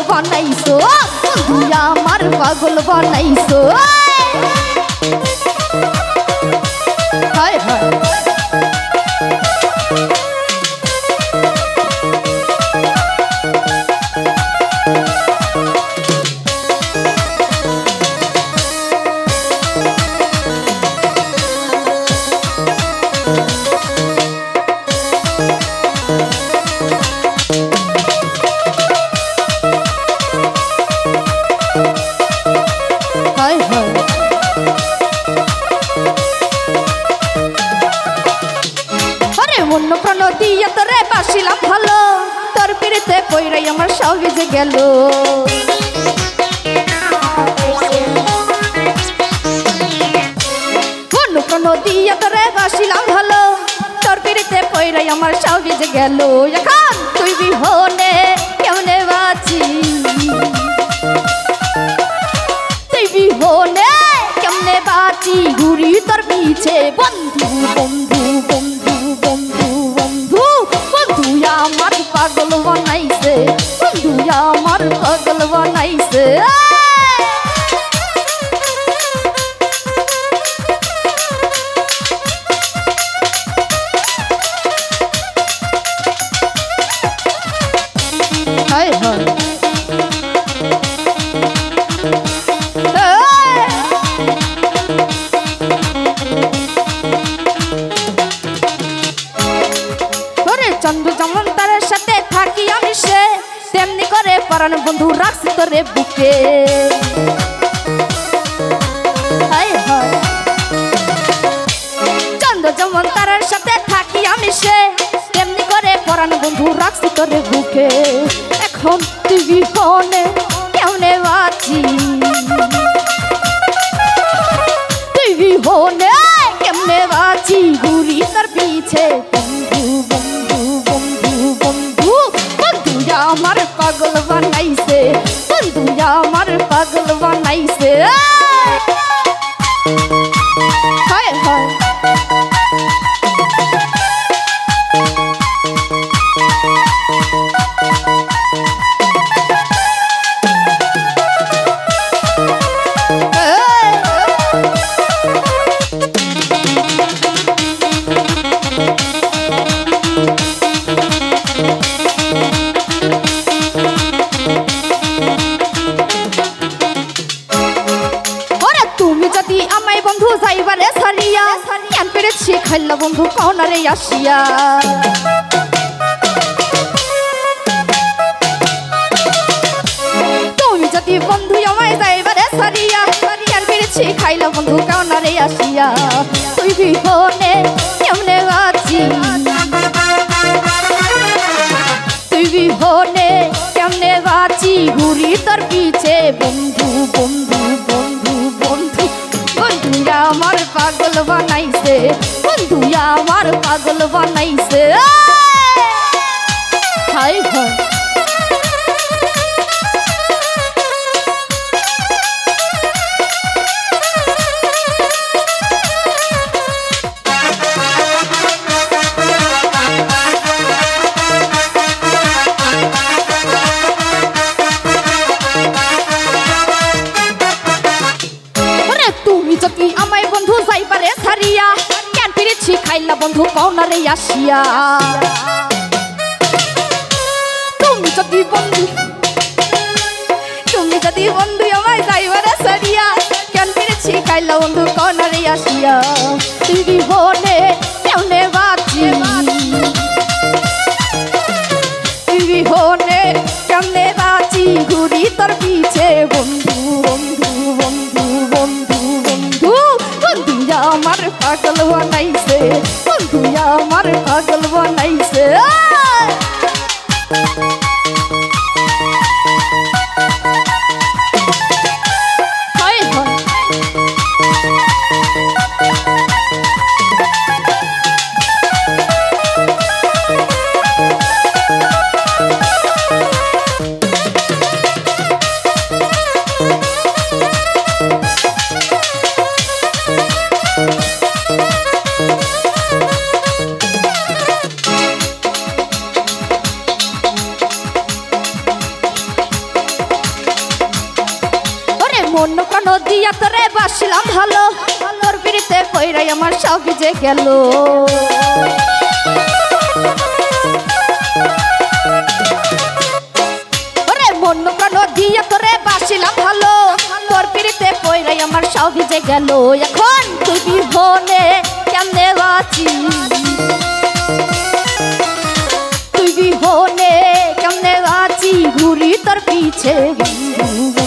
বানাইছো বন্ধু আমার পাগল বানাইছো হায় হায় অন্য প্রাণ দিয়ে তোরে বাসিলাম ভালো তোর পিড়িতে পইরাই আমার সব ভিজে গেল অন্য প্রাণ দিয়ে তোরে বাসিলাম ভালো তোর পিড়িতে পইরাই আমার সব ভিজে গেল এখন তুই বিহনে কেমনে বাঁচি তুই বিহনে কেমনে বাঁচি ঘুরি তোর পিছে বন্ধু বন্ধু বন্ধু আমার পাগল বানাইছে বন্ধু আমার পাগল বানাইছে হায় হায় চন্দ্র যেমন তার সাথে থাকি আমি সে তেমনি করে পরাণ বন্ধু রাখছি তোরে বুকে চন্দ্র যেমন তার সাথে থাকি আমি সে তেমনি করে পরাণ বন্ধু রাখছি তোরে বুকে এখন তুই বিহনে কেমনে বাঁচি তুই বিহনে কেমনে বাঁচি ঘুরি তোর পিছে আমার পাগল বানাইছে বন্ধু আমার পাগল বানাইছে হায় হায় যাইবারে সারিয়া কেন পেরেছি খাইলা বন্ধু কনারে আসিয়া তুমি যদি বন্ধু আমায় যাইবারে সারিয়া কেন পেরেছি খাইলা বন্ধু কনারে আসিয়া তুই বিহনে কেমনে বাঁচি তুই বিহনে কেমনে বাঁচি ঘুরি তোর পিছে বন্ধু বন্ধু বন্ধু বন্ধু আমার পাগল বানাইছে বন্ধু আমার পাগল বানাইছে হায় হায় তুমি যদি আমায় বন্ধু যাইবারে সারিয়া কেন পেরেছি খাইলা বন্ধু কনারে আসিয়া তুমি যদি বন্ধু আমায় যাইবারে সারিয়া কেন পেরেছি খাইলা বন্ধু কনারে আসিয়া তুই বিহনে কেমনে বাঁচি তুই বিহনে কেমনে বাঁচি ঘুরি তোর পিছে বন্ধু বন্ধু বন্ধু বন্ধু বন্ধু বন্ধু আমার পাগল বানাইছে বন্ধু আমার পাগল বানাইছে হায় হায় তোরে বাসিলাম ভালো তোর পিড়িতে কইরাই আমার সব ভিজে গেল ওরে মন প্রাণ দিয়া তোরে বাসিলাম ভালো তোর পিড়িতে কইরাই আমার সব ভিজে গেল এখন তুই বিহনে কেমনে বাঁচি তুই বিহনে কেমনে বাঁচি ঘুরি তোর পিছে বন্ধু